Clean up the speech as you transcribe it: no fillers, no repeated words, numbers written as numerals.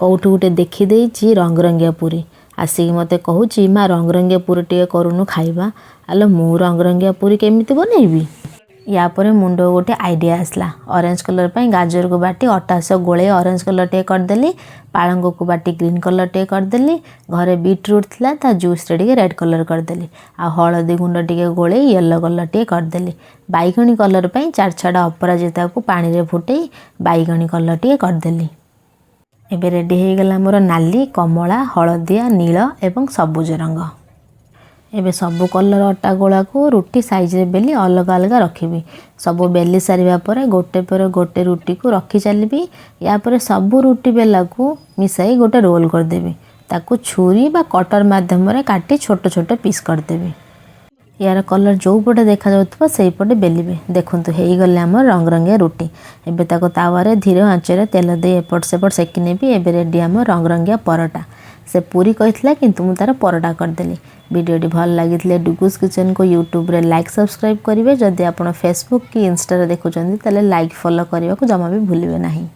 कौटू गोटे देखी रंगरंगिया पूरी आसिक मते कहूची माँ रंगरंगिया पूरी टे करूनु खाइबा। आलो मु रंगरंगिया पूरी केमिति बनैबी। या पर मुंड गोटे आइडिया आसला। ऑरेंज कलर पे गाजर को बाटी अटा से गोले ऑरेंज कलर टे करदेली। पालंग को बाटी ग्रीन कलर टे करदेली। घरे बीटरूट थिला ता जूस रे रेड कलर करदेली। आ हळदी गुंड टिके गोले येलो कलर टे करदेली। बैगणी कलर पे 4-6 अपराजिता को पानी रे फुटई बैगणी कलर टे करदेली। एबे रेडी हो गला मोर नाली कमला हलदिया नील एवं सबुज रंग। एबे सबु कलर अटा गोला को रुटी साइज रे बेली अलग अलग रखिबी। सबु बेली सारिबा परे गोटे पर गोटे रुटी को रखी चलबी। या पर सबु रुटी बेला को मिसाई गोटे रोल कर देबी। ताकू छुरी बा कटर माध्यम रे काटी छोट छोट पीस कर देबी। यार कलर जो पटे देखा जाउथबा सेही पटे बेलिबे। देखंतु हेई गले हमर रंगरंगिया रुटी। एबे ताको तावा रे धीरे आंच रे तेल दे एपट सेपट सेकी नेबी। एबे रेडी हमर रंगरंगिया परोटा। से पूरी कहितला किंतु मु तार परोटा कर देली। वीडियोटी भल लागितले डुगुस किचन को यूट्यूब रे लाइक सब्सक्राइब करिवे। जदि आपण फेसबुक की इंस्टा रे देखुचंदी तले लाइक फॉलो करिवा को जमा भी भूलिबे नाही।